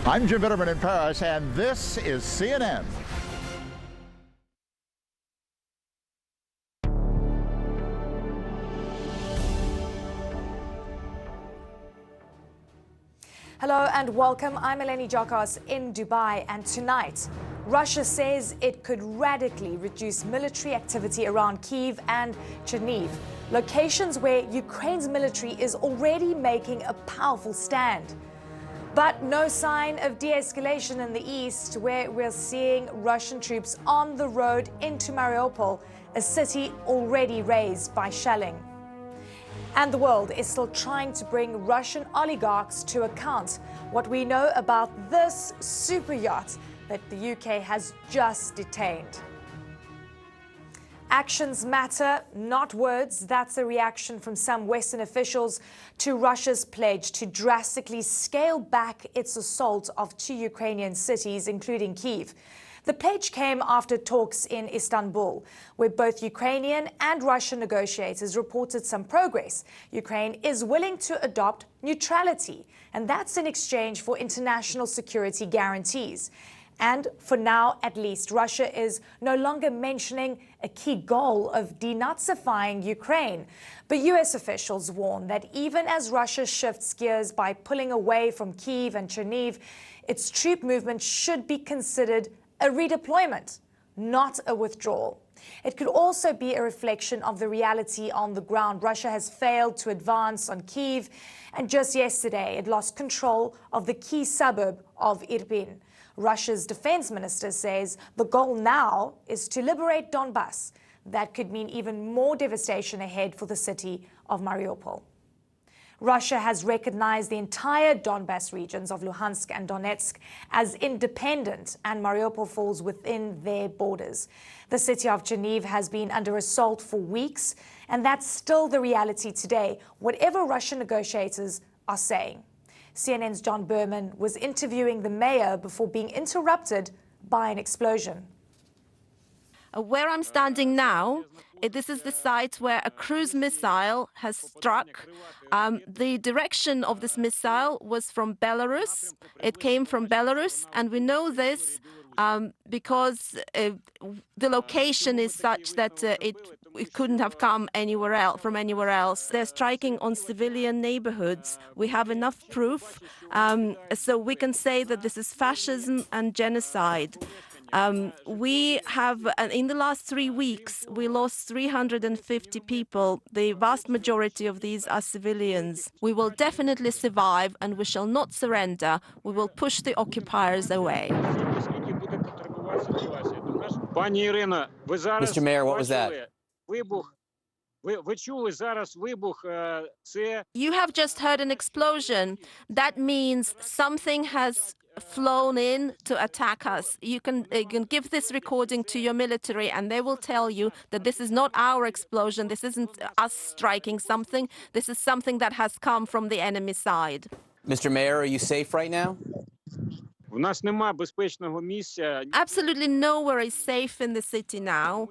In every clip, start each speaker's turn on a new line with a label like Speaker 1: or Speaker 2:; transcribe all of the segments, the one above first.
Speaker 1: I'm Jim Bitterman in Paris, and this is CNN.
Speaker 2: Hello and welcome. I'm Eleni Jokas in Dubai, and tonight, Russia says it could radically reduce military activity around Kyiv and Chernihiv, locations where Ukraine's military is already making a powerful stand. But no sign of de-escalation in the east, where we're seeing Russian troops on the road into Mariupol, a city already razed by shelling. And the world is still trying to bring Russian oligarchs to account. What we know about this super yacht that the UK has just detained. Actions matter, not words. That's a reaction from some Western officials to Russia's pledge to drastically scale back its assault of 2 Ukrainian cities, including Kyiv. The pledge came after talks in Istanbul, where both Ukrainian and Russian negotiators reported some progress. Ukraine is willing to adopt neutrality, and that's in exchange for international security guarantees. And for now, at least, Russia is no longer mentioning a key goal of denazifying Ukraine. But US officials warn that even as Russia shifts gears by pulling away from Kyiv and Chernihiv, its troop movement should be considered a redeployment, not a withdrawal. It could also be a reflection of the reality on the ground. Russia has failed to advance on Kyiv, and just yesterday it lost control of the key suburb of Irpin. Russia's defense minister says the goal now is to liberate Donbas. That could mean even more devastation ahead for the city of Mariupol. Russia has recognized the entire Donbas regions of Luhansk and Donetsk as independent, and Mariupol falls within their borders. The city of Chernihiv has been under assault for weeks, and that's still the reality today, whatever Russian negotiators are saying. CNN's John Berman was interviewing the mayor before being interrupted by an explosion.
Speaker 3: Where I'm standing now, this is the site where a cruise missile has struck. The direction of this missile was from Belarus. It came from Belarus, and we know this because the location is such that it couldn't have come from anywhere else. They're striking on civilian neighborhoods. We have enough proof, so we can say that this is fascism and genocide. We have, in the last 3 weeks, we lost 350 people. The vast majority of these are civilians. We will definitely survive, and we shall not surrender. We will push the occupiers away.
Speaker 4: Mr. Mayor, what was that?
Speaker 3: You have just heard an explosion. That means something has flown in to attack us. You can give this recording to your military, and they will tell you that this is not our explosion. This isn't us striking something. This is something that has come from the enemy side.
Speaker 4: Mr. Mayor, are you safe right now?
Speaker 3: Absolutely nowhere is safe in the city now.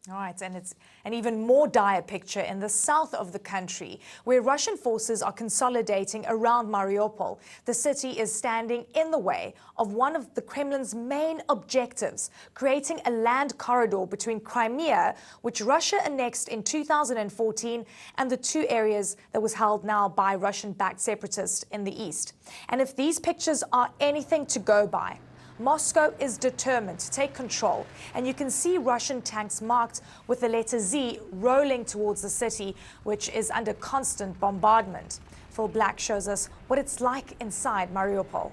Speaker 2: All right, and it's an even more dire picture in the south of the country, where Russian forces are consolidating around Mariupol. The city is standing in the way of one of the Kremlin's main objectives, creating a land corridor between Crimea, which Russia annexed in 2014, and the 2 areas that was held now by Russian-backed separatists in the east. And if these pictures are anything to go by, Moscow is determined to take control, and you can see Russian tanks marked with the letter Z rolling towards the city, which is under constant bombardment. Phil Black shows us what it's like inside Mariupol.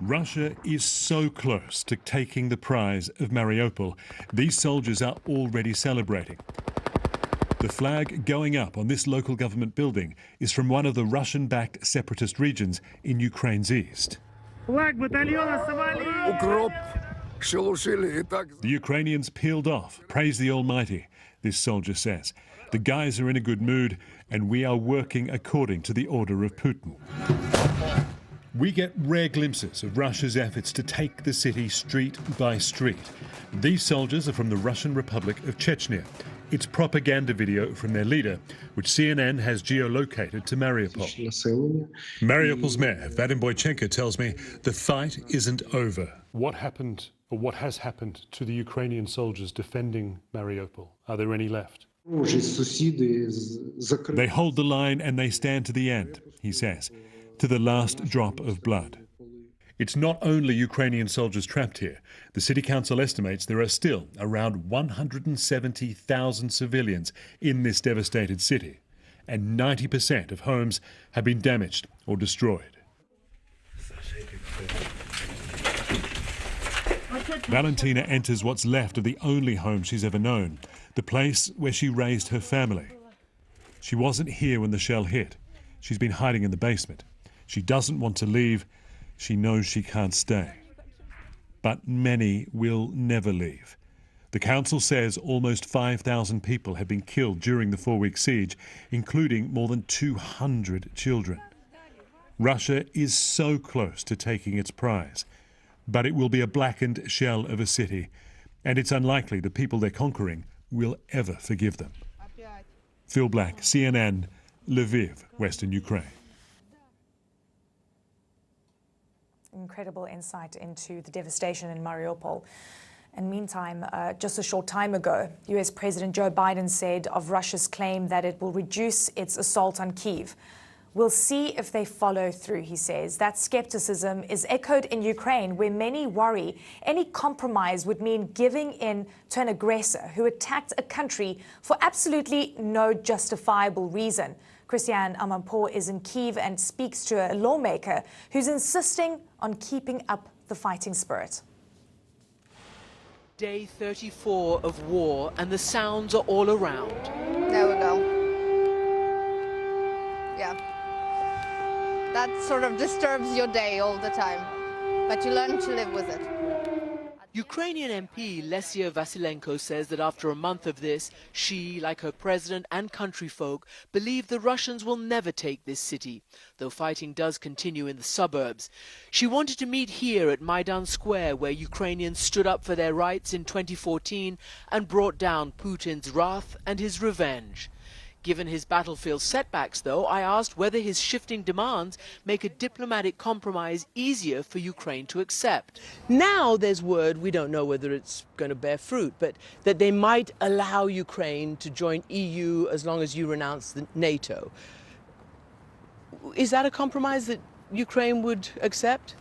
Speaker 5: Russia is so close to taking the prize of Mariupol. These soldiers are already celebrating. The flag going up on this local government building is from one of the Russian-backed separatist regions in Ukraine's east. The Ukrainians peeled off, praise the Almighty, this soldier says. The guys are in a good mood, and we are working according to the order of Putin. We get rare glimpses of Russia's efforts to take the city street by street. These soldiers are from the Russian Republic of Chechnya. It's propaganda video from their leader, which CNN has geolocated to Mariupol. Mariupol's mayor, Vladimir tells me the fight isn't over. What happened, or what has happened, to the Ukrainian soldiers defending Mariupol? Are there any left? They hold the line and they stand to the end, he says, to the last drop of blood. It's not only Ukrainian soldiers trapped here. The city council estimates there are still around 170,000 civilians in this devastated city, and 90% of homes have been damaged or destroyed. Valentina enters what's left of the only home she's ever known, the place where she raised her family. She wasn't here when the shell hit. She's been hiding in the basement. She doesn't want to leave. She knows she can't stay. But many will never leave. The council says almost 5,000 people have been killed during the 4-week siege, including more than 200 children. Russia is so close to taking its prize, but it will be a blackened shell of a city, and it's unlikely the people they're conquering will ever forgive them. Phil Black, CNN, Lviv, Western Ukraine.
Speaker 2: Incredible insight into the devastation in Mariupol. And meantime, just a short time ago, US President Joe Biden said of Russia's claim that it will reduce its assault on Kyiv. We'll see if they follow through, he says. That skepticism is echoed in Ukraine, where many worry any compromise would mean giving in to an aggressor who attacked a country for absolutely no justifiable reason. Christiane Amanpour is in Kyiv and speaks to a lawmaker who's insisting on keeping up the fighting spirit.
Speaker 6: Day 34 of war, and the sounds are all around.
Speaker 7: There we go. Yeah. That sort of disturbs your day all the time, but you learn to live with it.
Speaker 6: Ukrainian MP Lesia Vasilenko says that after a month of this, she, like her president and countryfolk, believe the Russians will never take this city, though fighting does continue in the suburbs. She wanted to meet here at Maidan Square, where Ukrainians stood up for their rights in 2014 and brought down Putin's wrath and his revenge. Given his battlefield setbacks, though, I asked whether his shifting demands make a diplomatic compromise easier for Ukraine to accept. Now there's word, we don't know whether it's going to bear fruit, but that they might allow Ukraine to join EU as long as you renounce the NATO. Is that a compromise that Ukraine would accept?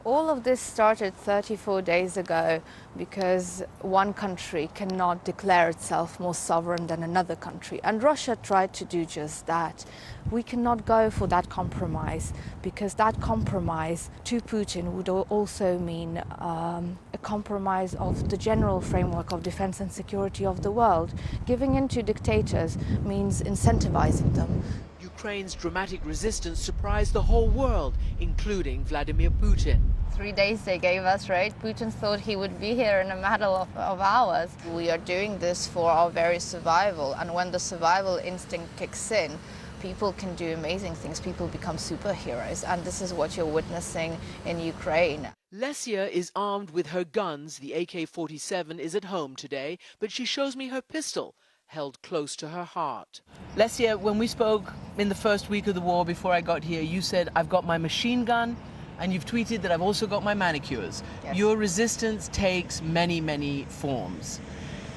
Speaker 7: All of this started 34 days ago because one country cannot declare itself more sovereign than another country. And Russia tried to do just that. We cannot go for that compromise because that compromise to Putin would also mean a compromise of the general framework of defense and security of the world. Giving in to dictators means incentivizing them.
Speaker 6: Ukraine's dramatic resistance surprised the whole world, including Vladimir Putin.
Speaker 7: 3 days they gave us, right? Putin thought he would be here in a matter of hours. We are doing this for our very survival, and when the survival instinct kicks in, people can do amazing things. People become superheroes, and this is what you're witnessing in Ukraine.
Speaker 6: Lesia is armed with her guns. The AK-47 is at home today, but she shows me her pistol, held close to her heart. Lesia, when we spoke in the first week of the war before I got here, you said, I've got my machine gun, and you've tweeted that I've also got my manicures.
Speaker 7: Yes.
Speaker 6: Your resistance takes many, many forms.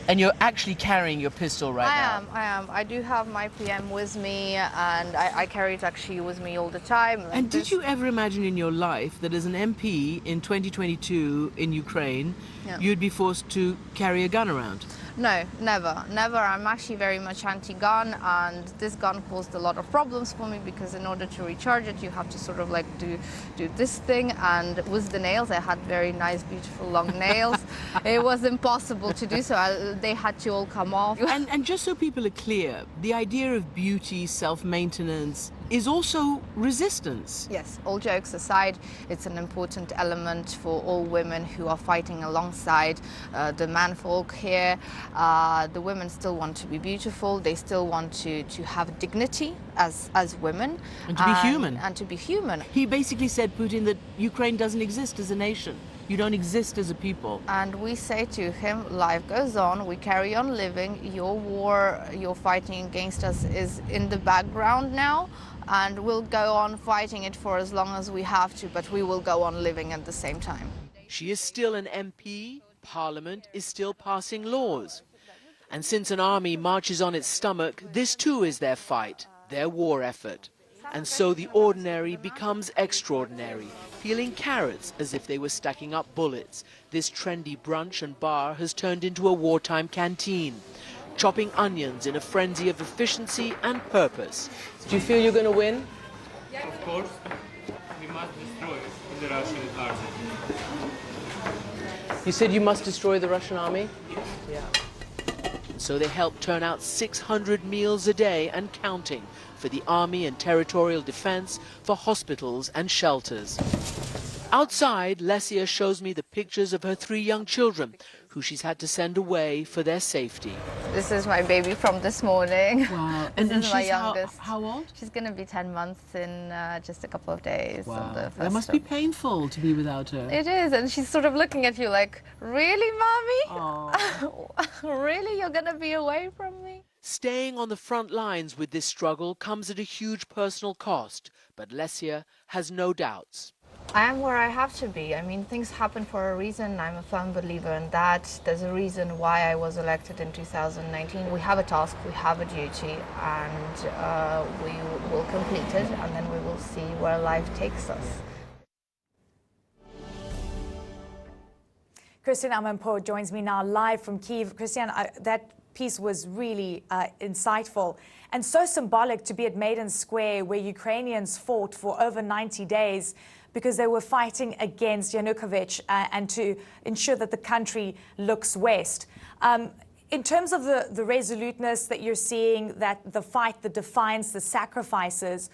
Speaker 6: And you're actually carrying your pistol right now.
Speaker 7: I am. I do have my PM with me, and I carry it actually with me all the time.
Speaker 6: And did you ever imagine in your life that as an MP in 2022 in Ukraine, you'd be forced to carry a gun around?
Speaker 7: No, never. I'm actually very much anti-gun, and this gun caused a lot of problems for me because in order to recharge it, you have to sort of like do this thing, and with the nails, I had very nice, beautiful, long nails. It was impossible to do so. They had to all come off.
Speaker 6: And just so people are clear, the idea of beauty, self-maintenance, is also resistance.
Speaker 7: Yes, all jokes aside, it's an important element for all women who are fighting alongside the manfolk here. The women still want to be beautiful. They still want to have dignity as women.
Speaker 6: And to be human.
Speaker 7: And to be human.
Speaker 6: He basically said, Putin, that Ukraine doesn't exist as a nation. You don't exist as a people.
Speaker 7: And we say to him, life goes on, we carry on living, your war, your fighting against us is in the background now, and we'll go on fighting it for as long as we have to, but we will go on living at the same time.
Speaker 6: She is still an MP, Parliament is still passing laws. And since an army marches on its stomach, this too is their fight, their war effort. And so the ordinary becomes extraordinary, peeling carrots as if they were stacking up bullets. This trendy brunch and bar has turned into a wartime canteen, chopping onions in a frenzy of efficiency and purpose. Do you feel you're going to win?
Speaker 8: Of course, we must destroy the Russian army.
Speaker 6: You said you must destroy the Russian army? Yeah. So they help turn out 600 meals a day and counting for the army and territorial defense, for hospitals and shelters. Outside, Lesia shows me the pictures of her 3 young children, who she's had to send away for their safety.
Speaker 7: This is my baby from this morning.
Speaker 6: Wow.
Speaker 7: This
Speaker 6: And
Speaker 7: is my
Speaker 6: she's
Speaker 7: youngest.
Speaker 6: how old?
Speaker 7: She's going to be 10 months in just a couple of days. On the
Speaker 6: That must be painful to be without her.
Speaker 7: It is, and she's sort of looking at you like, really, Mommy?
Speaker 6: Aw.
Speaker 7: Really? You're going to be away from me?
Speaker 6: Staying on the front lines with this struggle comes at a huge personal cost, but Lesia has no doubts.
Speaker 7: I am where I have to be. I mean, things happen for a reason. I'm a firm believer in that. There's a reason why I was elected in 2019. We have a task, we have a duty, and we will complete it, and then we will see where life takes us.
Speaker 2: Christian Amanpour joins me now live from Kyiv. Christian, that piece was really insightful and so symbolic to be at Maidan Square, where Ukrainians fought for over 90 days because they were fighting against Yanukovych and to ensure that the country looks west. In terms of the resoluteness that you're seeing, that the fight, the defiance, the sacrifices,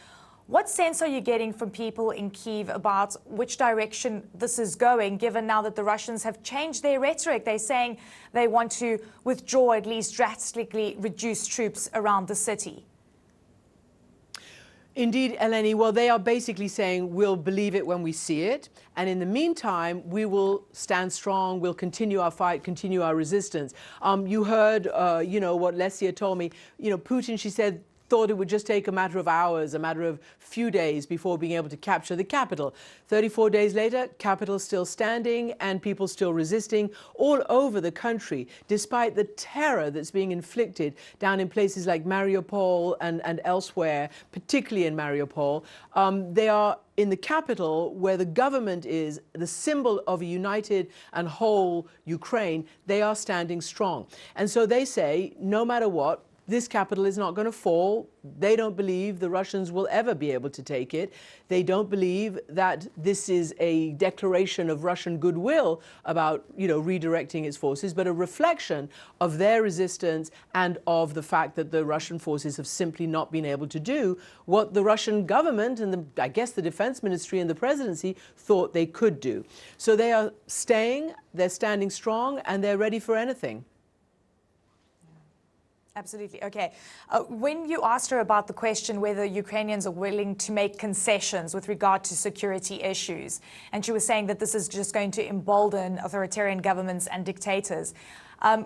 Speaker 2: what sense are you getting from people in Kyiv about which direction this is going, given now that the Russians have changed their rhetoric? They're saying they want to withdraw, at least drastically reduce troops around the city.
Speaker 6: Indeed, Eleni, well, they are basically saying we'll believe it when we see it. And in the meantime, we will stand strong, we'll continue our fight, continue our resistance. You heard, what Lesia told me. Putin, she said, thought it would just take a matter of hours, a matter of few days before being able to capture the capital. 34 days later, capital still standing and people still resisting all over the country, despite the terror that's being inflicted down in places like Mariupol and elsewhere, particularly in Mariupol. They are in the capital, where the government is the symbol of a united and whole Ukraine. They are standing strong. And so they say, no matter what, this capital is not going to fall. They don't believe the Russians will ever be able to take it. They don't believe that this is a declaration of Russian goodwill about, redirecting its forces, but a reflection of their resistance and of the fact that the Russian forces have simply not been able to do what the Russian government and I guess the defense ministry and the presidency thought they could do. So they are staying, they're standing strong, and they're ready for anything.
Speaker 2: Absolutely. Okay. When you asked her about the question whether Ukrainians are willing to make concessions with regard to security issues, and she was saying that this is just going to embolden authoritarian governments and dictators,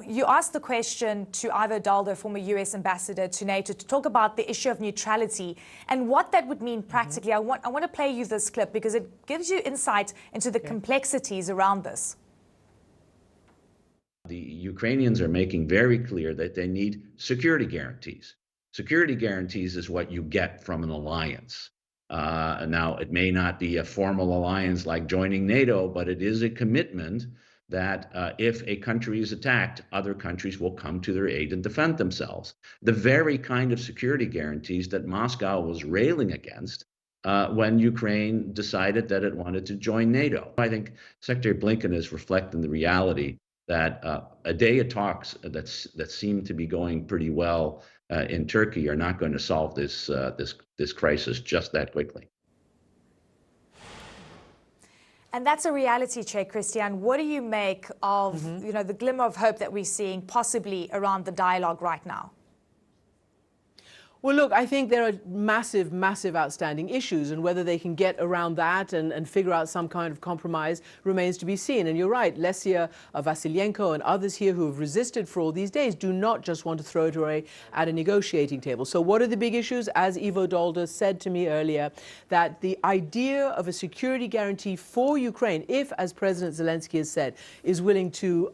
Speaker 2: you asked the question to Ivo Daldo, former US ambassador to NATO, to talk about the issue of neutrality and what that would mean practically. I want to play you this clip because it gives you insight into the complexities around this.
Speaker 9: The Ukrainians are making very clear that they need security guarantees. Security guarantees is what you get from an alliance. Now, it may not be a formal alliance like joining NATO, but it is a commitment that if a country is attacked, other countries will come to their aid and defend themselves. The very kind of security guarantees that Moscow was railing against when Ukraine decided that it wanted to join NATO. I think Secretary Blinken is reflecting the reality that a day of talks that seem to be going pretty well in Turkey are not going to solve this crisis just that quickly.
Speaker 2: And that's a reality check, Christian. What do you make of the glimmer of hope that we're seeing possibly around the dialogue right now?
Speaker 6: Well, look, I think there are massive, massive outstanding issues, and whether they can get around that and figure out some kind of compromise remains to be seen. And you're right, Lesia Vasilenko and others here who have resisted for all these days do not just want to throw it away at a negotiating table. So what are the big issues? As Ivo Dolder said to me earlier, that the idea of a security guarantee for Ukraine, if, as President Zelensky has said, is willing to,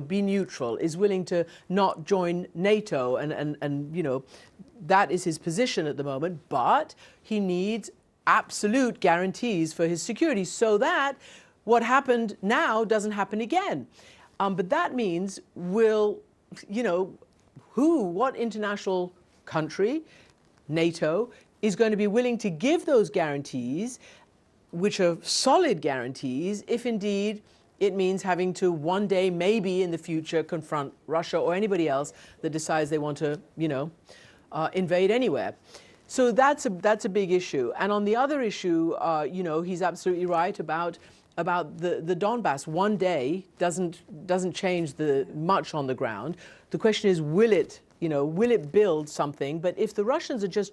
Speaker 6: be neutral, is willing to not join NATO and that is his position at the moment, but he needs absolute guarantees for his security so that what happened now doesn't happen again. But that means what international country, NATO, is going to be willing to give those guarantees, which are solid guarantees, if indeed it means having to one day, maybe in the future, confront Russia or anybody else that decides they want to, invade anywhere. So that's a big issue. And on the other issue, he's absolutely right about the Donbass. One day doesn't change much on the ground. The question is, will it build something? But if the Russians are just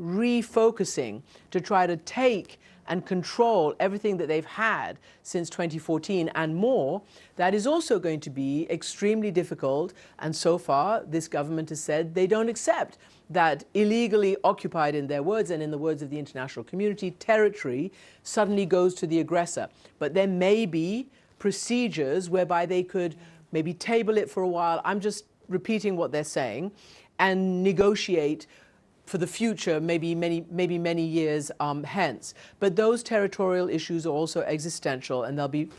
Speaker 6: refocusing to try to take and control everything that they've had since 2014 and more, that is also going to be extremely difficult. And so far, this government has said they don't accept that illegally occupied, in their words and in the words of the international community, territory suddenly goes to the aggressor. But there may be procedures whereby they could maybe table it for a while. I'm just repeating what they're saying, and negotiate for the future, maybe many years hence. But those territorial issues are also existential, and they'll be,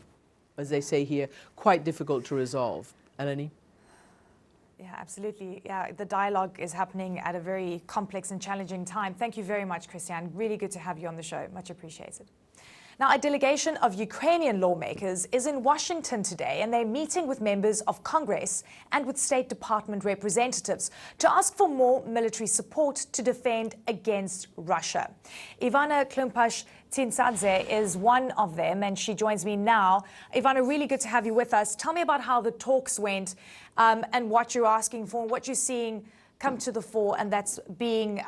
Speaker 6: as they say here, quite difficult to resolve. Eleni?
Speaker 2: Yeah, absolutely. Yeah, the dialogue is happening at a very complex and challenging time. Thank you very much, Christian. Really good to have you on the show. Much appreciated. Now, a delegation of Ukrainian lawmakers is in Washington today, and they're meeting with members of Congress and with State Department representatives to ask for more military support to defend against Russia. Ivana Klumpash-Tintsadze is one of them, and she joins me now. Ivana, really good to have you with us. Tell me about how the talks went and what you're asking for, what you're seeing come to the fore, and that's being,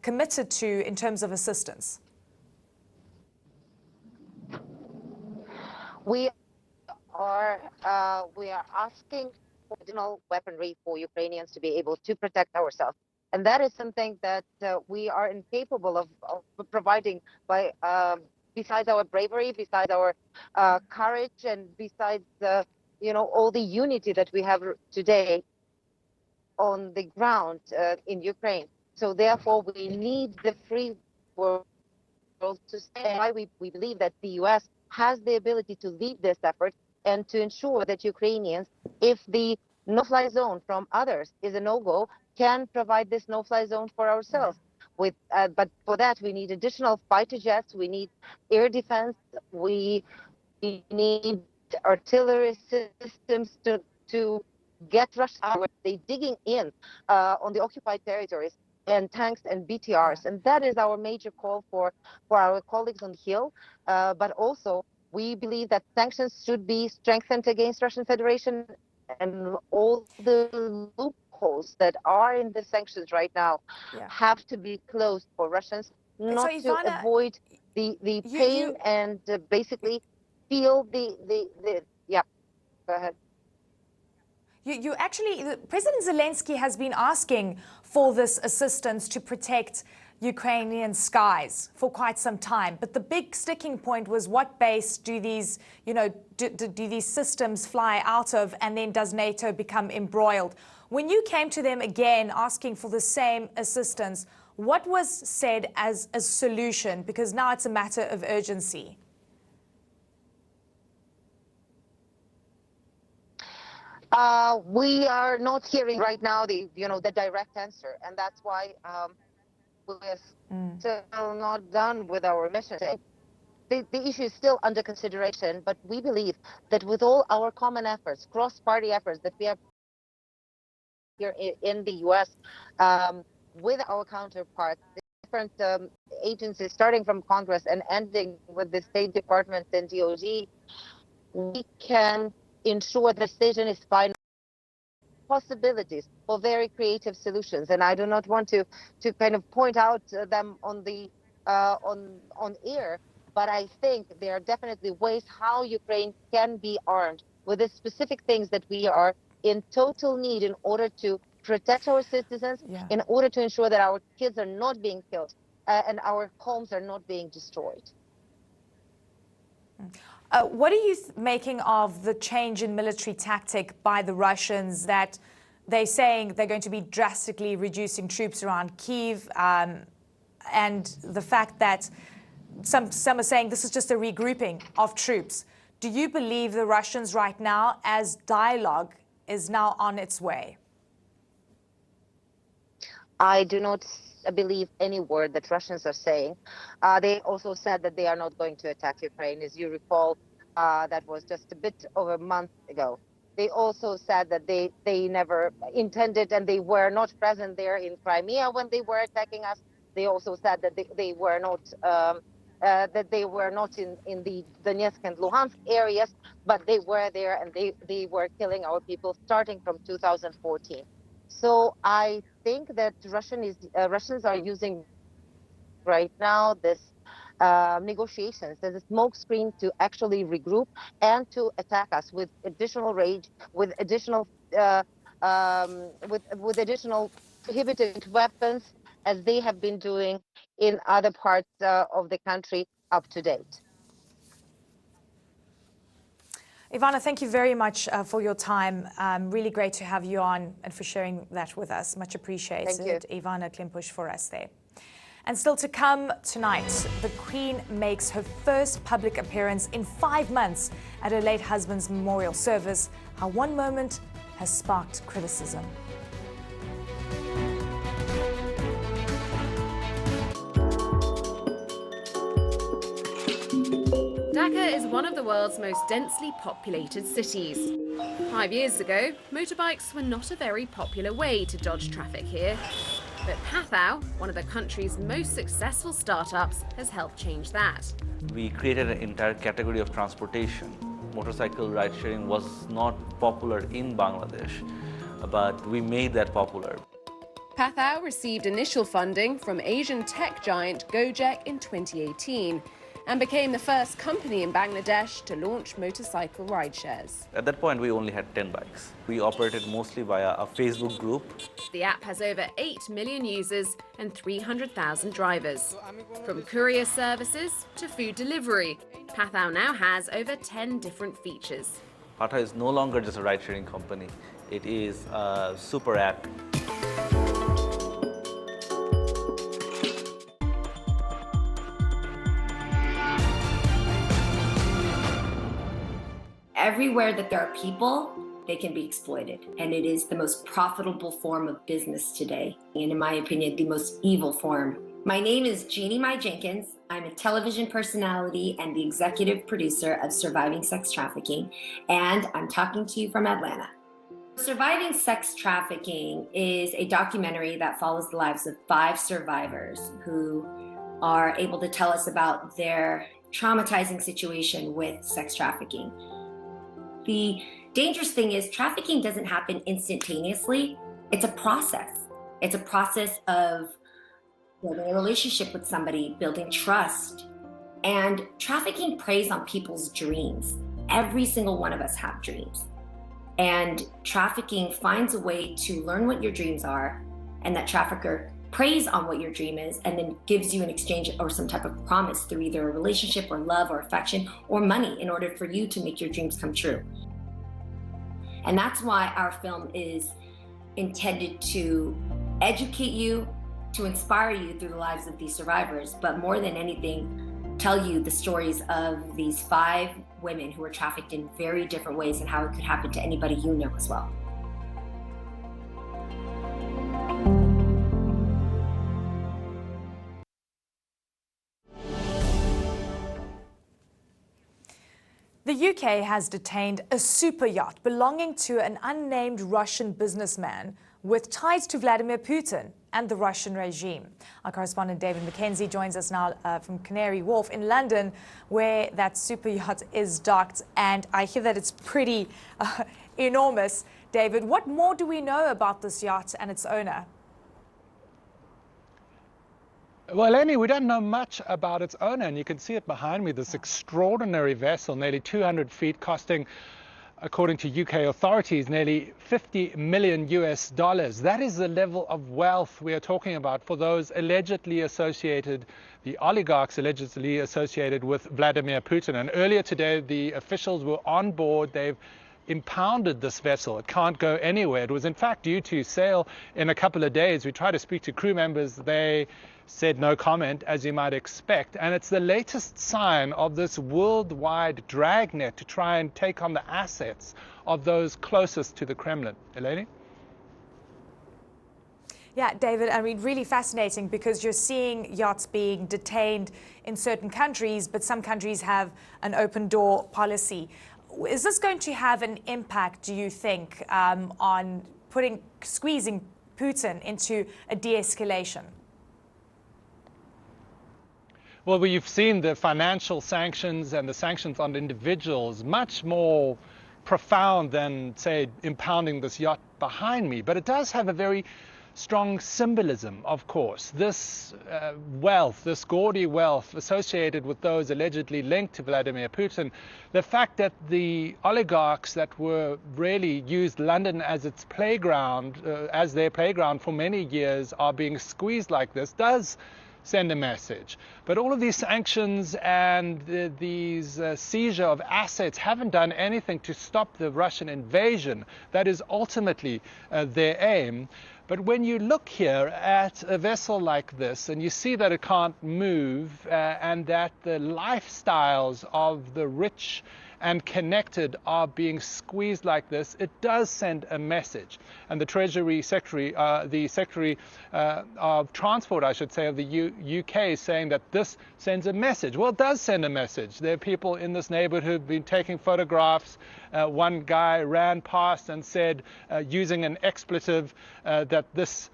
Speaker 2: committed to in terms of assistance?
Speaker 10: We are asking for additional weaponry for Ukrainians to be able to protect ourselves, and that is something that we are incapable of providing by besides our bravery, besides our courage, and besides all the unity that we have today on the ground in Ukraine. So therefore, we need the free world to stay. Why we believe that the U.S. has the ability to lead this effort and to ensure that Ukrainians, if the no-fly zone from others is a no-go, can provide this no-fly zone for ourselves. But for that, we need additional fighter jets, we need air defense, we need artillery systems to get Russia out. They're digging in on the occupied territories, and tanks and BTRs. And that is our major call for our colleagues on the Hill. But also, we believe that sanctions should be strengthened against Russian Federation, and all the loopholes that are in the sanctions right now have to be closed for Russians, not so, Ivana, to avoid the pain and basically feel the yeah. Go ahead.
Speaker 2: President Zelensky has been asking for this assistance to protect Ukrainian skies for quite some time. But the big sticking point was, what base do these, do these systems fly out of, and then does NATO become embroiled? When you came to them again asking for the same assistance, what was said as a solution? Because now it's a matter of urgency.
Speaker 10: We are not hearing right now the direct answer, and that's why we're still not done with our mission. The issue is still under consideration, but we believe that with all our common efforts, cross-party efforts that we have here in the U.S. With our counterparts, different agencies, starting from Congress and ending with the State Department and DOD, we can ensure the decision is final. possibilities for very creative solutions. And I do not want to kind of point out them on the on air, but I think there are definitely ways how Ukraine can be armed with the specific things that we are in total need in order to protect our citizens, in order to ensure that our kids are not being killed and our homes are not being destroyed.
Speaker 2: What are you making of the change in military tactic by the Russians, that they're saying they're going to be drastically reducing troops around Kyiv, and the fact that some are saying this is just a regrouping of troops? Do you believe the Russians right now, as dialogue is now on its way?
Speaker 10: I do not believe any word that Russians are saying. They also said that they are not going to attack Ukraine. As you recall, that was just a bit over a month ago. They also said that they never intended, and they were not present there in Crimea when they were attacking us. They also said that they were not in the Donetsk and Luhansk areas, but they were there, and they were killing our people starting from 2014. So I think that Russians are using right now this negotiations as a smokescreen to actually regroup and to attack us with additional rage, with additional with additional prohibited weapons, as they have been doing in other parts of the country up to date.
Speaker 2: Ivana, thank you very much for your time. Really great to have you on and for sharing that with us. Much appreciated.
Speaker 10: Thank you.
Speaker 2: Ivana Klimpush for us there. And still to come tonight, the Queen makes her first public appearance in 5 months at her late husband's memorial service. How one moment has sparked criticism.
Speaker 11: Dhaka is one of the world's most densely populated cities. 5 years ago, motorbikes were not a very popular way to dodge traffic here. But Pathau, one of the country's most successful startups, has helped change that.
Speaker 12: We created an entire category of transportation. Motorcycle ride-sharing was not popular in Bangladesh, but we made that popular.
Speaker 11: Pathau received initial funding from Asian tech giant Gojek in 2018 and became the first company in Bangladesh to launch motorcycle ride-shares.
Speaker 12: At that point, we only had 10 bikes. We operated mostly via a Facebook group.
Speaker 11: The app has over 8 million users and 300,000 drivers. From courier services to food delivery, Pathau now has over 10 different features.
Speaker 12: Pathau is no longer just a ride-sharing company. It is a super app.
Speaker 13: Everywhere that there are people, they can be exploited. And it is the most profitable form of business today. And in my opinion, the most evil form. My name is Jeannie Mai Jenkins. I'm a television personality and the executive producer of Surviving Sex Trafficking. And I'm talking to you from Atlanta. Surviving Sex Trafficking is a documentary that follows the lives of 5 survivors who are able to tell us about their traumatizing situation with sex trafficking. The dangerous thing is trafficking doesn't happen instantaneously. It's a process. It's a process of building a relationship with somebody, building trust. And trafficking preys on people's dreams. Every single one of us have dreams. And trafficking finds a way to learn what your dreams are, and that trafficker preys on what your dream is and then gives you an exchange or some type of promise through either a relationship or love or affection or money in order for you to make your dreams come true. And that's why our film is intended to educate you, to inspire you through the lives of these survivors, but more than anything, tell you the stories of these 5 women who were trafficked in very different ways and how it could happen to anybody you know as well.
Speaker 2: The UK has detained a super yacht belonging to an unnamed Russian businessman with ties to Vladimir Putin and the Russian regime. Our correspondent David McKenzie joins us now from Canary Wharf in London, where that super yacht is docked. And I hear that it's pretty enormous. David, what more do we know about this yacht and its owner?
Speaker 14: Well, Amy, we don't know much about its owner, and you can see it behind me, this extraordinary vessel, nearly 200 feet, costing, according to UK authorities, nearly $50 million. That is the level of wealth we are talking about for those allegedly associated, the oligarchs allegedly associated with Vladimir Putin. And earlier today, the officials were on board. They've impounded this vessel. It can't go anywhere. It was in fact due to sail in a couple of days. We tried to speak to crew members. They said no comment, as you might expect. And it's the latest sign of this worldwide dragnet to try and take on the assets of those closest to the Kremlin. Eleni?
Speaker 2: Yeah, David, I mean, really fascinating, because you're seeing yachts being detained in certain countries, but some countries have an open door policy. Is this going to have an impact, do you think, on squeezing Putin into a de-escalation?
Speaker 14: Well, you've seen the financial sanctions and the sanctions on individuals much more profound than, say, impounding this yacht behind me. But it does have a very strong symbolism, of course. This wealth, this gaudy wealth associated with those allegedly linked to Vladimir Putin, the fact that the oligarchs that were really used London as its playground, as their playground for many years, are being squeezed like this does send a message. But all of these sanctions and these seizure of assets haven't done anything to stop the Russian invasion. That is ultimately their aim. But when you look here at a vessel like this and you see that it can't move and that the lifestyles of the rich and connected are being squeezed like this, it does send a message. And the Treasury Secretary, the Secretary of Transport, I should say, of the UK, is saying that this sends a message. Well, it does send a message. There are people in this neighborhood who've been taking photographs. One guy ran past and said, using an expletive, that the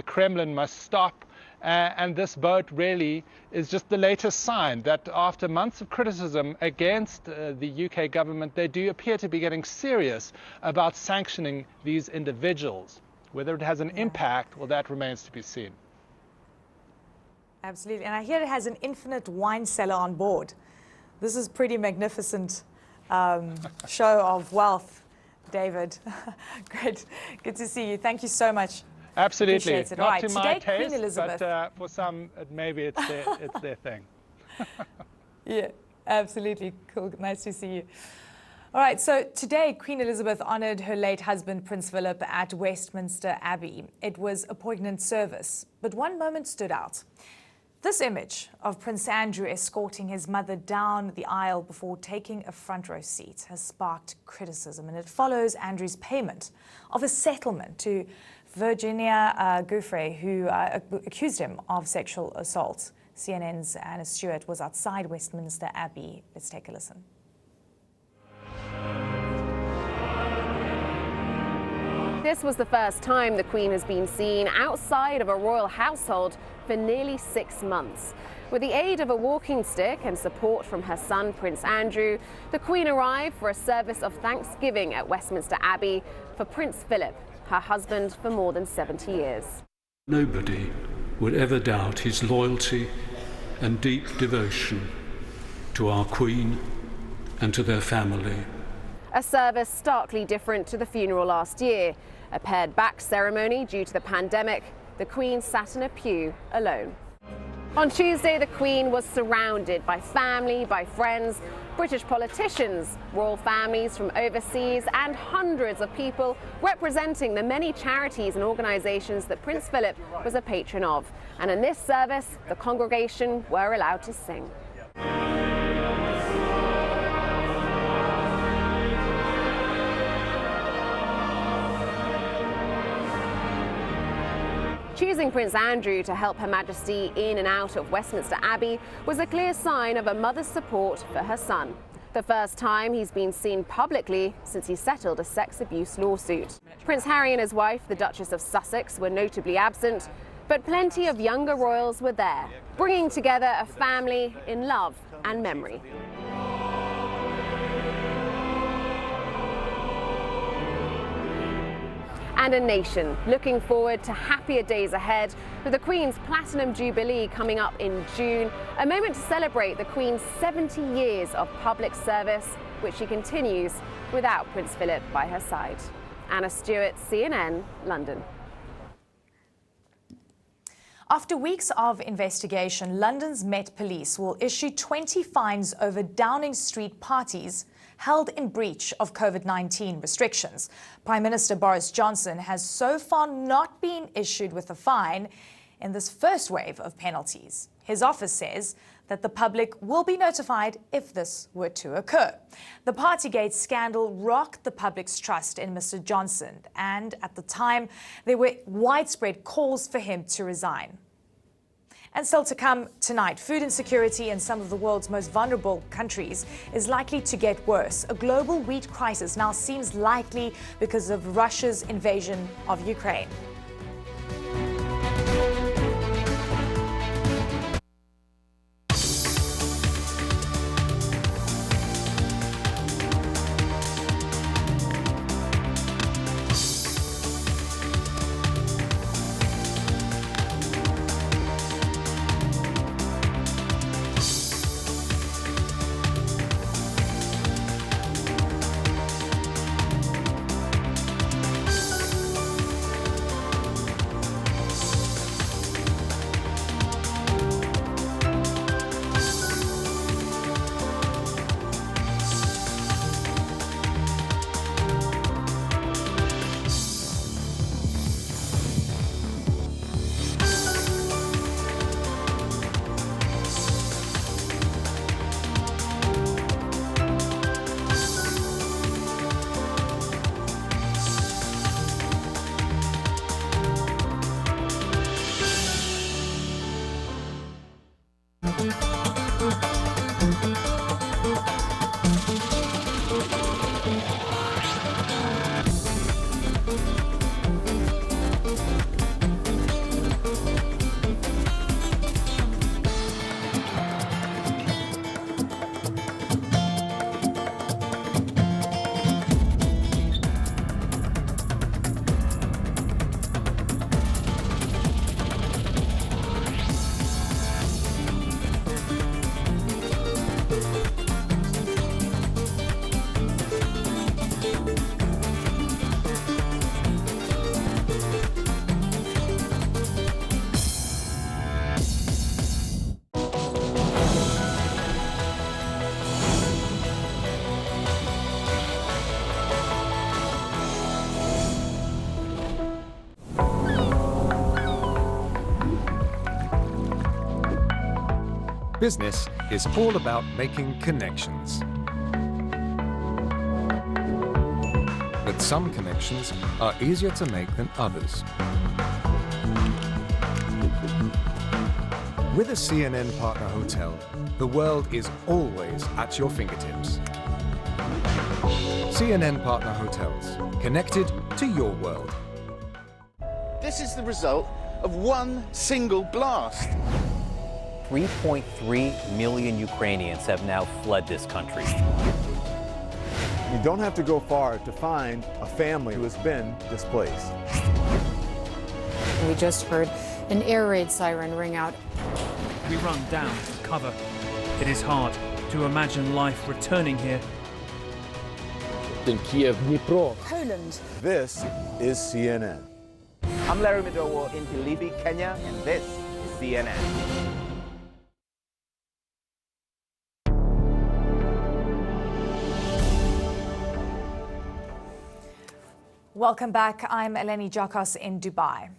Speaker 14: Kremlin must stop. And this boat really is just the latest sign that after months of criticism against the UK government, they do appear to be getting serious about sanctioning these individuals. Whether it has an impact, well, that remains to be seen.
Speaker 2: Absolutely. And I hear it has an infinite wine cellar on board. This is pretty magnificent show of wealth, David. Great. Good to see you. Thank you so much.
Speaker 14: Absolutely.
Speaker 2: Appreciate it.
Speaker 14: Not
Speaker 2: Right.
Speaker 14: to
Speaker 2: Today,
Speaker 14: my
Speaker 2: Queen
Speaker 14: taste,
Speaker 2: Elizabeth.
Speaker 14: but for some, maybe it's their thing.
Speaker 2: Yeah, absolutely. Cool. Nice to see you. All right, so today Queen Elizabeth honoured her late husband, Prince Philip, at Westminster Abbey. It was a poignant service, but one moment stood out. This image of Prince Andrew escorting his mother down the aisle before taking a front row seat has sparked criticism, and it follows Andrew's payment of a settlement to Virginia Giuffre, who accused him of sexual assault. CNN's Anna Stewart was outside Westminster Abbey. Let's take a listen.
Speaker 11: This was the first time the Queen has been seen outside of a royal household for nearly 6 months. With the aid of a walking stick and support from her son, Prince Andrew, the Queen arrived for a service of thanksgiving at Westminster Abbey for Prince Philip, her husband for more than 70 years.
Speaker 15: Nobody would ever doubt his loyalty and deep devotion to our Queen and to their family.
Speaker 11: A service starkly different to the funeral last year. A pared back ceremony due to the pandemic. The Queen sat in a pew alone. On Tuesday, the Queen was surrounded by family, by friends, British politicians, royal families from overseas, and hundreds of people representing the many charities and organisations that Prince Philip was a patron of. And in this service, the congregation were allowed to sing. Choosing Prince Andrew to help Her Majesty in and out of Westminster Abbey was a clear sign of a mother's support for her son. The first time he's been seen publicly since he settled a sex abuse lawsuit. Prince Harry and his wife, the Duchess of Sussex, were notably absent, but plenty of younger royals were there, bringing together a family in love and memory. and a nation looking forward to happier days ahead, with the Queen's Platinum Jubilee coming up in June, a moment to celebrate the Queen's 70 years of public service, which she continues without Prince Philip by her side. Anna Stewart, CNN, London.
Speaker 2: After weeks of investigation, London's Met Police will issue 20 fines over Downing Street parties held in breach of COVID-19 restrictions. Prime Minister Boris Johnson has so far not been issued with a fine in this first wave of penalties. His office says that the public will be notified if this were to occur. The Partygate scandal rocked the public's trust in Mr. Johnson, and at the time, there were widespread calls for him to resign. And still to come tonight, food insecurity in some of the world's most vulnerable countries is likely to get worse. A global wheat crisis now seems likely because of Russia's invasion of Ukraine.
Speaker 16: Business is all about making connections. But some connections are easier to make than others. With a CNN partner hotel, the world is always at your fingertips. CNN partner hotels, connected to your world.
Speaker 17: This is the result of one single blast.
Speaker 4: 3.3 million Ukrainians have now fled this country.
Speaker 18: You don't have to go far to find a family who has been displaced.
Speaker 19: We just heard an air raid siren ring out.
Speaker 20: We run down to cover. It is hard to imagine life returning here.
Speaker 18: In Kiev, Dnipro,
Speaker 19: Poland.
Speaker 18: This is CNN.
Speaker 21: I'm Larry Madowo in Kilifi, Kenya, and this is CNN.
Speaker 2: Welcome back. I'm Eleni Jakos in Dubai.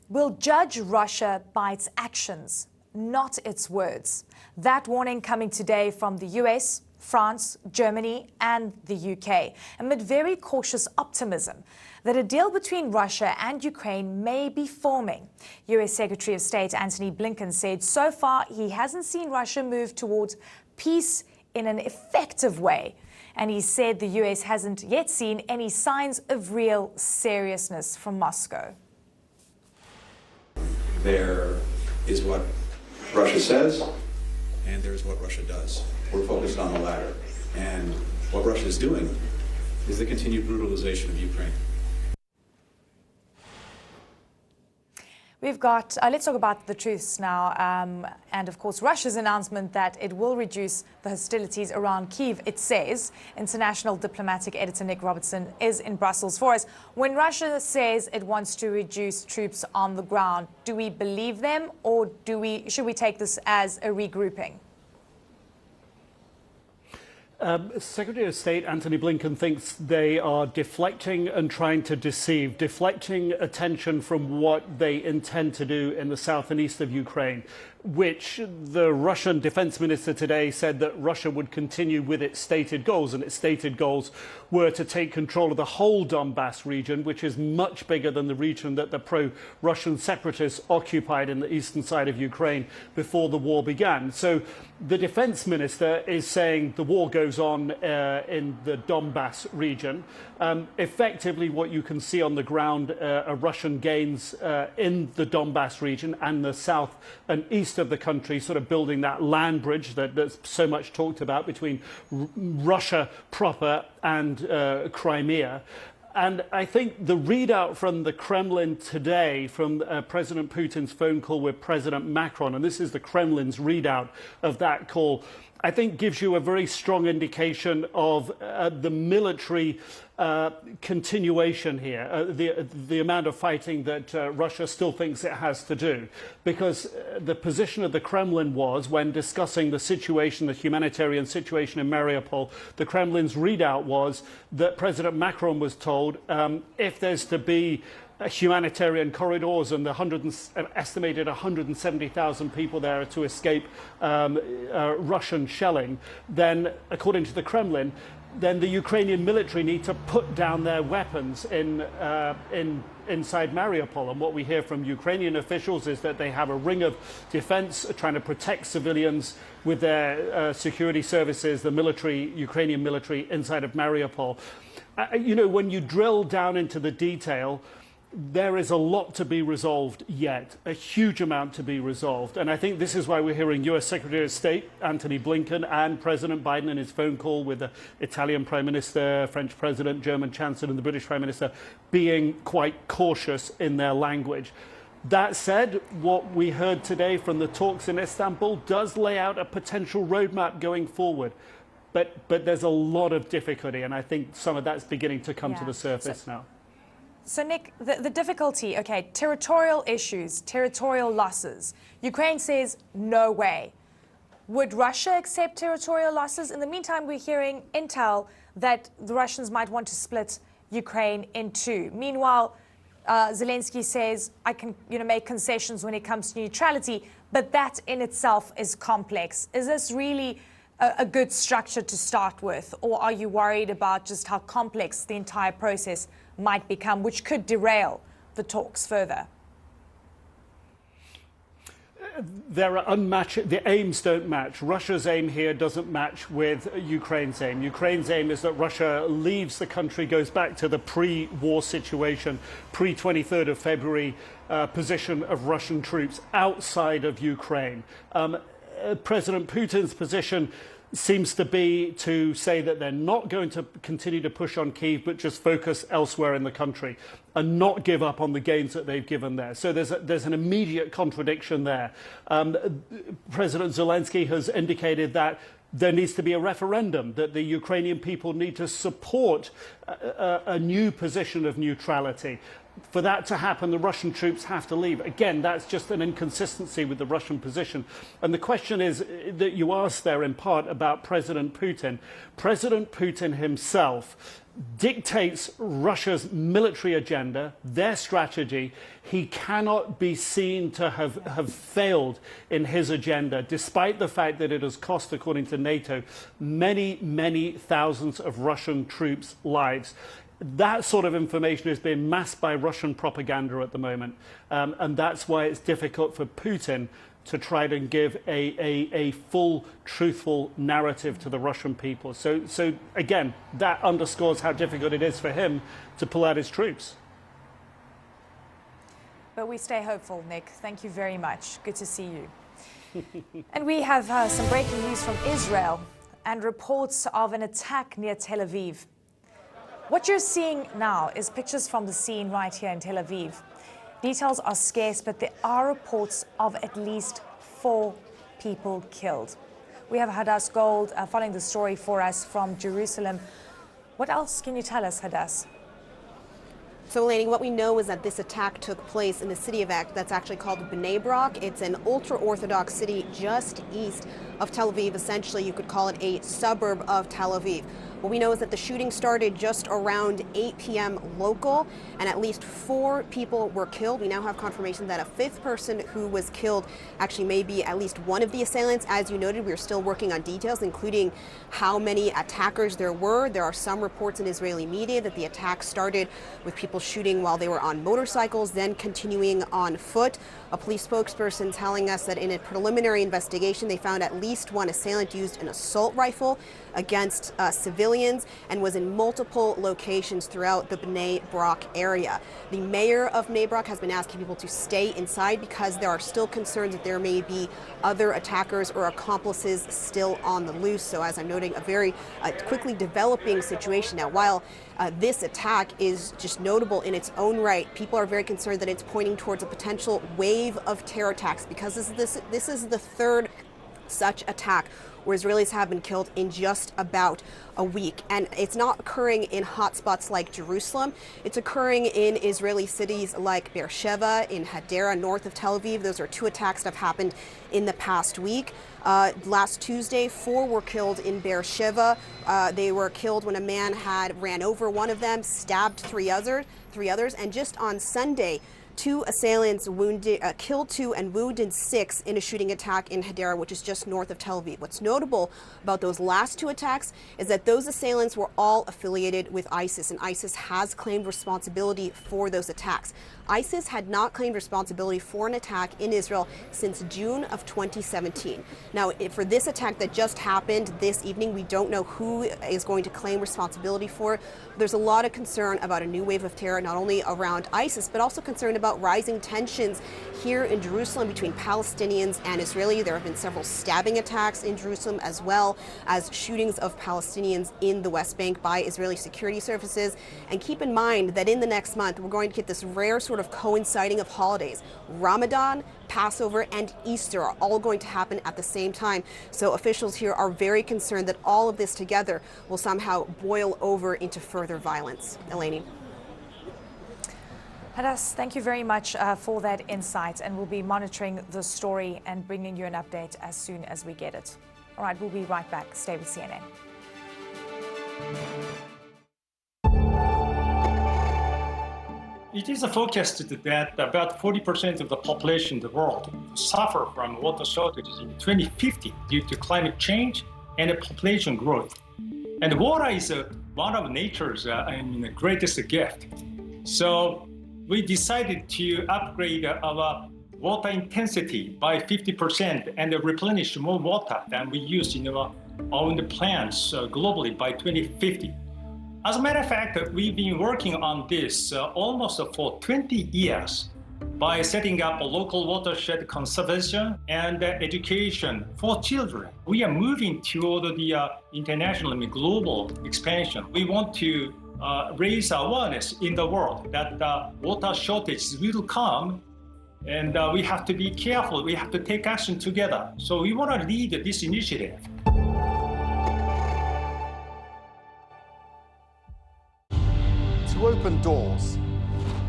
Speaker 2: We'll judge Russia by its actions, not its words. That warning coming today from the US, France, Germany and the UK, amid very cautious optimism that a deal between Russia and Ukraine may be forming. US Secretary of State Antony Blinken said so far he hasn't seen Russia move towards peace in an effective way. And he said the US hasn't yet seen any signs of real seriousness from Moscow.
Speaker 22: There is what Russia says, and there's what Russia does. We're focused on the latter. And what Russia is doing is the continued brutalization of Ukraine.
Speaker 2: We've got, let's talk about the truths now, and of course Russia's announcement that it will reduce the hostilities around Kyiv. It says, international diplomatic editor Nick Robertson is in Brussels for us. When Russia says it wants to reduce troops on the ground, do we believe them, or should we take this as a regrouping?
Speaker 1: Secretary of State Antony Blinken thinks they are deflecting and trying to deceive, deflecting attention from what they intend to do in the south and east of Ukraine, which the Russian defense minister today said that Russia would continue with its stated goals, and its stated goals were to take control of the whole Donbass region, which is much bigger than the region that the pro-Russian separatists occupied in the eastern side of Ukraine before the war began. So the defense minister is saying the war goes on in the Donbass region. Effectively, what you can see on the ground are Russian gains in the Donbass region and the south and east of the country, sort of building that land bridge that's so much talked about between Russia proper and Crimea. And I think the readout from the Kremlin today, from President Putin's phone call with President Macron, and this is the Kremlin's readout of that call, I think gives you a very strong indication of the military continuation here, the amount of fighting that Russia still thinks it has to do. Because the position of the Kremlin was, when discussing the situation, the humanitarian situation in Mariupol, the Kremlin's readout was that President Macron was told if there's to be humanitarian corridors and the estimated 170,000 people there to escape Russian shelling, then, according to the Kremlin, then the Ukrainian military need to put down their weapons inside Mariupol. And what we hear from Ukrainian officials is that they have a ring of defense trying to protect civilians with their security services, the military, Ukrainian military, inside of Mariupol. You know, when you drill down into the detail, there is a lot to be resolved yet, a huge amount to be resolved. And I think this is why we're hearing US Secretary of State Antony Blinken and President Biden in his phone call with the Italian Prime Minister, French President, German Chancellor and the British Prime Minister being quite cautious in their language. That said, what we heard today from the talks in Istanbul does lay out a potential roadmap going forward. But there's a lot of difficulty, and I think some of that's beginning to come to the surface now.
Speaker 2: So, Nick, the difficulty, okay, territorial issues, territorial losses. Ukraine says no way. Would Russia accept territorial losses? In the meantime, we're hearing intel that the Russians might want to split Ukraine in two. Meanwhile, Zelensky says, I can make concessions when it comes to neutrality, but that in itself is complex. Is this really a good structure to start with, or are you worried about just how complex the entire process might become, which could derail the talks further?
Speaker 1: There are unmatched, the aims don't match. Russia's aim here doesn't match with Ukraine's aim. Ukraine's aim is that Russia leaves the country, goes back to the pre-war situation, pre-23rd of February position of Russian troops outside of Ukraine. President Putin's position seems to be to say that they're not going to continue to push on Kyiv, but just focus elsewhere in the country and not give up on the gains that they've given there. So there's an immediate contradiction there. President Zelensky has indicated that there needs to be a referendum, that the Ukrainian people need to support a new position of neutrality. For that to happen, the Russian troops have to leave. Again, that's just an inconsistency with the Russian position. And the question is that you asked there in part about President Putin. President Putin himself dictates Russia's military agenda, their strategy. He cannot be seen to have failed in his agenda, despite the fact that it has cost, according to NATO, many, many thousands of Russian troops' lives. That sort of information is being masked by Russian propaganda at the moment. And that's why it's difficult for Putin to try to give a full, truthful narrative to the Russian people. So again, that underscores how difficult it is for him to pull out his troops.
Speaker 2: But we stay hopeful, Nick. Thank you very much. Good to see you. And we have some breaking news from Israel and reports of an attack near Tel Aviv. What you're seeing now is pictures from the scene right here in Tel Aviv. Details are scarce, but there are reports of at least 4 people killed. We have Hadass Gold following the story for us from Jerusalem. What else can you tell us, Hadass?
Speaker 3: So, Elaine, what we know is that this attack took place in the city of Yacht that's actually called Bnei Brak. It's an ultra-Orthodox city just east of Tel Aviv. Essentially, you could call it a suburb of Tel Aviv. What we know is that the shooting started just around 8 p.m. local, and at least 4 people were killed. We now have confirmation that a 5th person who was killed actually may be at least one of the assailants. As you noted, we are still working on details, including how many attackers there were. There are some reports in Israeli media that the attack started with people shooting while they were on motorcycles, then continuing on foot. A police spokesperson telling us that in a preliminary investigation, they found at least one assailant used an assault rifle against civilians and was in multiple locations throughout the Bnei Brak area. The mayor of Bnei Brak has been asking people to stay inside because there are still concerns that there may be other attackers or accomplices still on the loose. So as I'm noting, a very quickly developing situation. Now, while this attack is just notable in its own right, people are very concerned that it's pointing towards a potential wave of terror attacks because this is the 3rd such attack where Israelis have been killed in just about a week. And it's not occurring in hotspots like Jerusalem. It's occurring in Israeli cities like Beersheba, in Hadera, north of Tel Aviv. Those are 2 attacks that have happened in the past week. Last Tuesday, 4 were killed in Beersheba. They were killed when a man had ran over one of them, stabbed 3 others. And just on Sunday, 2 assailants killed 2 and wounded 6 in a shooting attack in Hadera, which is just north of Tel Aviv. What's notable about those last 2 attacks is that those assailants were all affiliated with ISIS, and ISIS has claimed responsibility for those attacks. ISIS had not claimed responsibility for an attack in Israel since June of 2017. Now, for this attack that just happened this evening, we don't know who is going to claim responsibility for it. There's a lot of concern about a new wave of terror, not only around ISIS, but also concern about rising tensions here in Jerusalem between Palestinians and Israeli. There have been several stabbing attacks in Jerusalem, as well as shootings of Palestinians in the West Bank by Israeli security services. And keep in mind that in the next month, we're going to get this rare sort of coinciding of holidays. Ramadan, Passover, and Easter are all going to happen at the same time. So officials here are very concerned that all of this together will somehow boil over into further violence. Eleni.
Speaker 2: Hadass, thank you very much for that insight, and we'll be monitoring the story and bringing you an update as soon as we get it. All right, we'll be right back. Stay with CNN.
Speaker 5: It is forecasted that about 40% of the population in the world will suffer from water shortages in 2050 due to climate change and population growth. And water is one of nature's greatest gift. So we decided to upgrade our water intensity by 50% and replenish more water than we use in our own plants globally by 2050. As a matter of fact, we've been working on this almost for 20 years by setting up a local watershed conservation and education for children. We are moving toward the international and global expansion. We want to raise awareness in the world that water shortages will come, and we have to be careful. We have to take action together. So we want to lead this initiative.
Speaker 23: To open doors,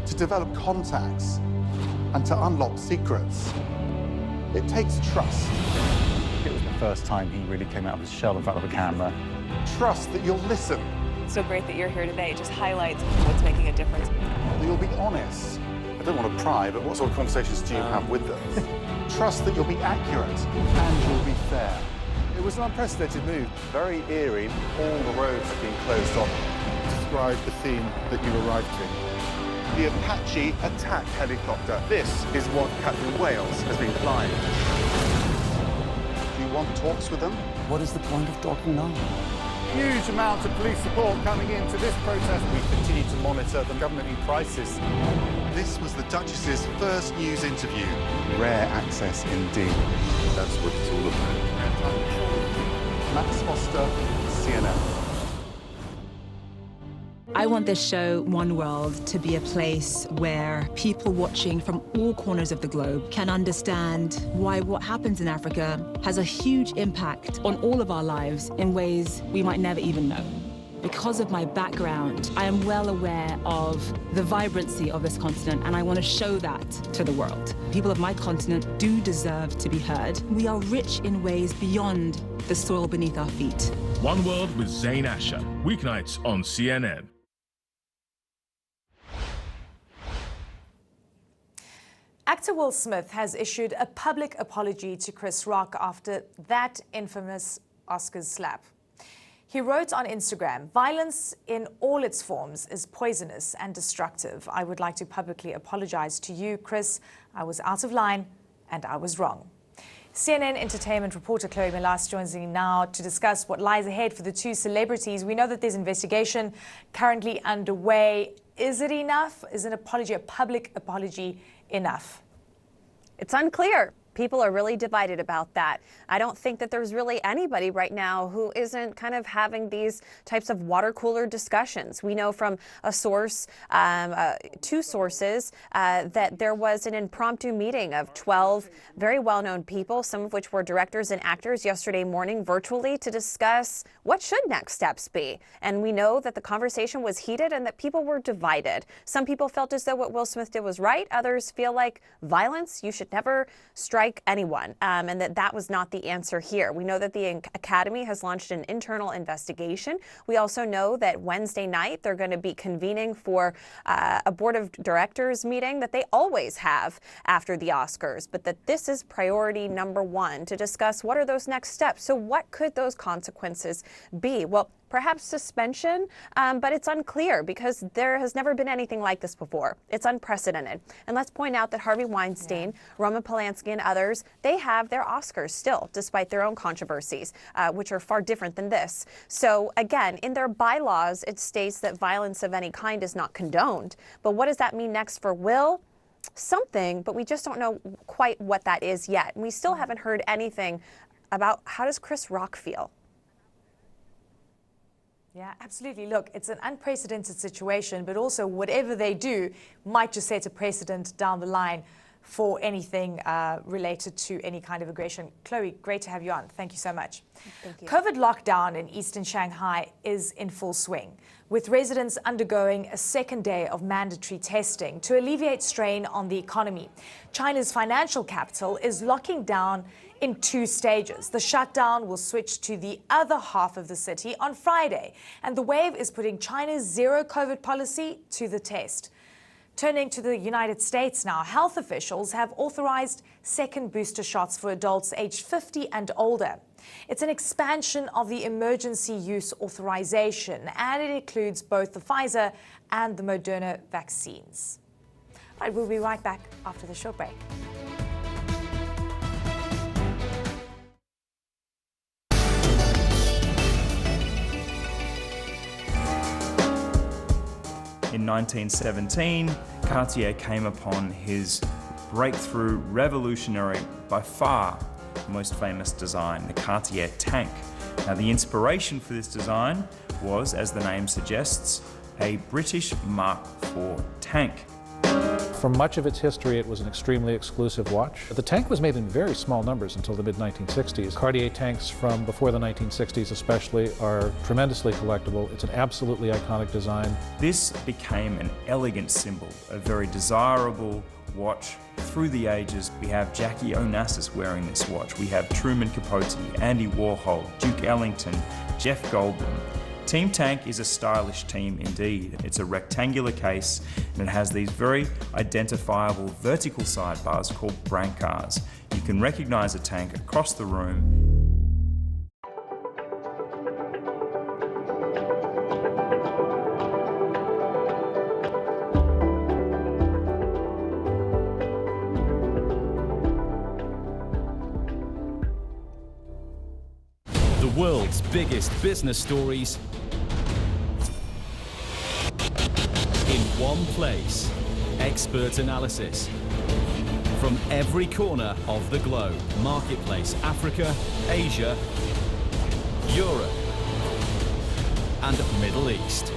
Speaker 23: to develop contacts, and to unlock secrets, it takes trust.
Speaker 24: It was the first time he really came out of his shell in front of a camera.
Speaker 23: Trust that you'll listen.
Speaker 25: It's so great that you're here today. It just highlights what's making a difference.
Speaker 23: That you'll be honest.
Speaker 24: I don't want to pry, but what sort of conversations do you have with them?
Speaker 23: Trust that you'll be accurate and you'll be fair. It was an unprecedented move. Very eerie. All the roads have been closed off. Describe the theme that you arrived to. The Apache attack helicopter. This is what Captain Wales has been flying. Do you want talks with them?
Speaker 24: What is the point of talking now?
Speaker 23: Huge amount of police support coming into this protest. We continue to monitor the government in crisis. This was the Duchess's first news interview. Rare access indeed.
Speaker 24: That's what it's all about.
Speaker 23: Max Foster, CNN.
Speaker 6: I want this show, One World, to be a place where people watching from all corners of the globe can understand why what happens in Africa has a huge impact on all of our lives in ways we might never even know. Because of my background, I am well aware of the vibrancy of this continent, and I want to show that to the world. People of my continent do deserve to be heard. We are rich in ways beyond the soil beneath our feet.
Speaker 7: One World with Zain Asher, weeknights on CNN.
Speaker 2: Actor Will Smith has issued a public apology to Chris Rock after that infamous Oscars slap. He wrote on Instagram, "Violence in all its forms is poisonous and destructive. I would like to publicly apologize to you, Chris. I was out of line and I was wrong." CNN entertainment reporter Chloe Melas joins me now to discuss what lies ahead for the two celebrities. We know that there's investigation currently underway. Is it enough? Is an apology, a public apology, enough?
Speaker 8: It's unclear. People are really divided about that. I don't think that there's really anybody right now who isn't kind of having these types of water cooler discussions. We know from a source, two sources, that there was an impromptu meeting of 12 very well-known people, some of which were directors and actors, yesterday morning virtually to discuss what should next steps be. And we know that the conversation was heated and that people were divided. Some people felt as though what Will Smith did was right. Others feel like violence, you should never strike anyone, and that was not the answer here. We know that the Academy has launched an internal investigation. We also know that Wednesday night they're going to be convening for a board of directors meeting that they always have after the Oscars, but that this is priority number one to discuss what are those next steps. So what could those consequences be? Well, perhaps suspension, but it's unclear because there has never been anything like this before. It's unprecedented. And let's point out that Harvey Weinstein, Roman Polanski, and others, they have their Oscars still, despite their own controversies, which are far different than this. So again, in their bylaws, it states that violence of any kind is not condoned. But what does that mean next for Will? Something, but we just don't know quite what that is yet. And we still haven't heard anything about how does Chris Rock feel.
Speaker 2: Yeah, absolutely. Look, it's an unprecedented situation, but also whatever they do might just set a precedent down the line for anything related to any kind of aggression. Chloe, great to have you on. Thank you so much.
Speaker 8: Thank you.
Speaker 2: COVID lockdown in eastern Shanghai is in full swing, with residents undergoing a second day of mandatory testing to alleviate strain on the economy. China's financial capital is locking down in two stages. The shutdown will switch to the other half of the city on Friday, and the wave is putting China's zero COVID policy to the test. Turning to the United States now, health officials have authorized second booster shots for adults aged 50 and older. It's an expansion of the emergency use authorization, and it includes both the Pfizer and the Moderna vaccines. All right, we'll be right back after the short break.
Speaker 9: In 1917, Cartier came upon his breakthrough, revolutionary, by far the most famous design, the Cartier tank. Now, the inspiration for this design was, as the name suggests, a British Mark IV tank.
Speaker 10: For much of its history, it was an extremely exclusive watch. The tank was made in very small numbers until the mid-1960s. Cartier tanks from before the 1960s especially are tremendously collectible. It's an absolutely iconic design.
Speaker 9: This became an elegant symbol, a very desirable watch. Through the ages, we have Jackie Onassis wearing this watch. We have Truman Capote, Andy Warhol, Duke Ellington, Jeff Goldblum. Team Tank is a stylish team indeed. It's a rectangular case and it has these very identifiable vertical sidebars called brancars. You can recognize a tank across the room.
Speaker 26: The world's biggest business stories in one place. Expert analysis from every corner of the globe. Marketplace, Africa, Asia, Europe, and Middle East.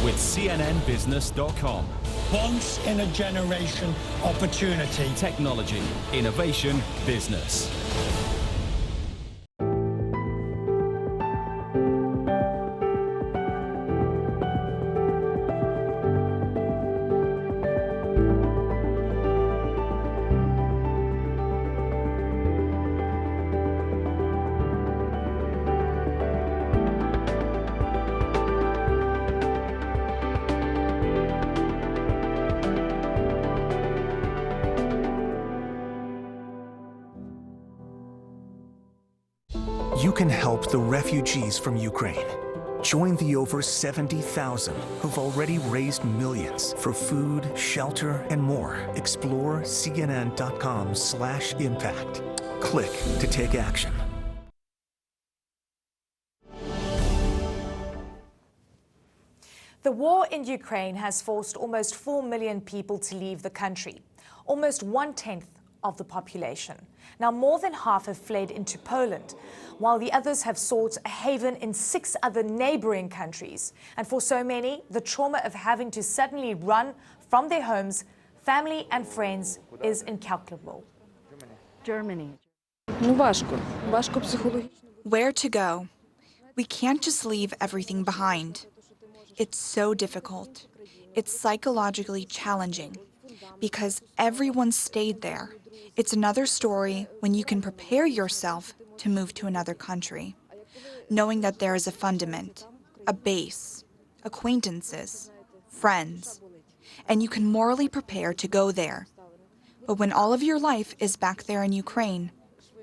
Speaker 26: with CNNBusiness.com.
Speaker 11: Once in a generation opportunity.
Speaker 26: Technology, innovation, business.
Speaker 12: You can help the refugees from Ukraine. Join the over 70,000 who've already raised millions for food, shelter, and more. Explore cnn.com/impact. Click to take action.
Speaker 2: The war in Ukraine has forced almost 4 million people to leave the country, almost 1/10 of the population. Now, more than half have fled into Poland, while the others have sought a haven in 6 other neighboring countries. And for so many, the trauma of having to suddenly run from their homes, family and friends is incalculable.
Speaker 13: Germany.
Speaker 14: Where to go? We can't just leave everything behind. It's so difficult. It's psychologically challenging because everyone stayed there. It's another story when you can prepare yourself to move to another country, knowing that there is a fundament, a base, acquaintances, friends, and you can morally prepare to go there. But when all of your life is back there in Ukraine,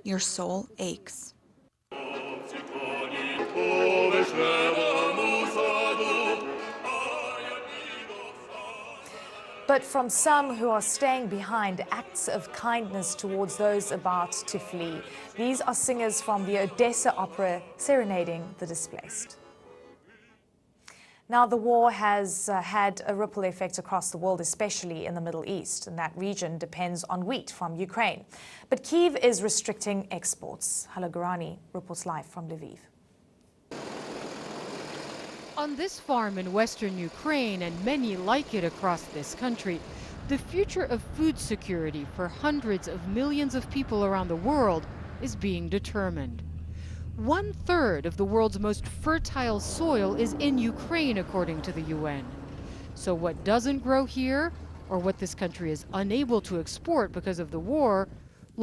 Speaker 14: your soul aches.
Speaker 2: But from some who are staying behind, acts of kindness towards those about to flee. These are singers from the Odessa Opera serenading the displaced. Now, the war has had a ripple effect across the world, especially in the Middle East, and that region depends on wheat from Ukraine. But Kyiv is restricting exports. Hala Gurani reports live from Lviv.
Speaker 15: On this farm in western Ukraine, and many like it across this country, the future of food security for hundreds of millions of people around the world is being determined. 1/3 of the world's most fertile soil is in Ukraine, according to the UN. So what doesn't grow here, or what this country is unable to export because of the war,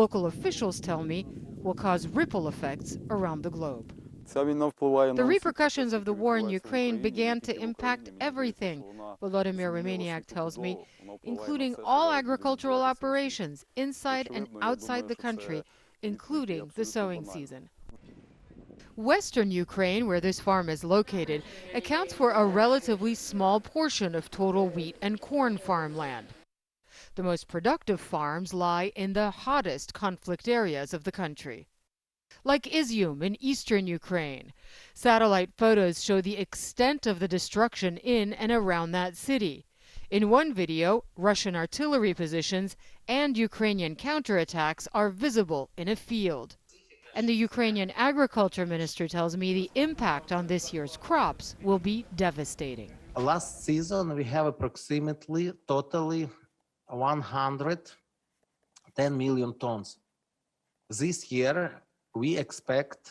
Speaker 15: local officials tell me will cause ripple effects around the globe. The repercussions of the war in Ukraine began to impact everything, Vladimir tells me, including all agricultural operations inside and outside the country, including the sowing season. Western Ukraine, where this farm is located, accounts for a relatively small portion of total wheat and corn farmland. The most productive farms lie in the hottest conflict areas of the country, like Izium in eastern Ukraine. Satellite photos show the extent of the destruction in and around that city. In one video, Russian artillery positions and Ukrainian counterattacks are visible in a field. And the Ukrainian agriculture minister tells me the impact on this year's crops will be devastating.
Speaker 16: Last season, we have approximately totally 110 million tons. This year, we expect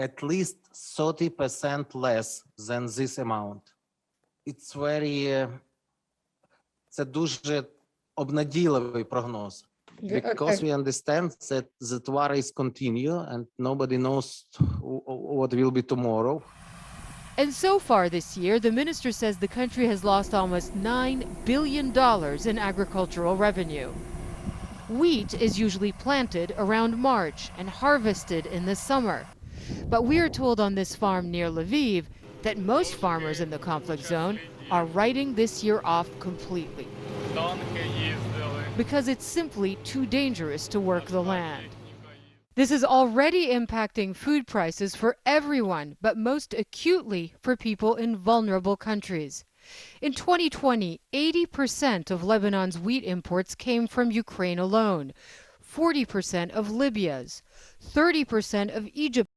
Speaker 16: at least 30% less than this amount. It's це дуже обнадійливий прогноз. Because we understand that the war is continue and nobody knows what will be tomorrow.
Speaker 15: And so far this year, the minister says the country has lost almost $9 billion in agricultural revenue. Wheat is usually planted around March and harvested in the summer. But we are told on this farm near Lviv that most farmers in the conflict zone are writing this year off completely, because it's simply too dangerous to work the land. This is already impacting food prices for everyone, but most acutely for people in vulnerable countries. In 2020, 80% of Lebanon's wheat imports came from Ukraine alone, 40% of Libya's, 30% of Egypt.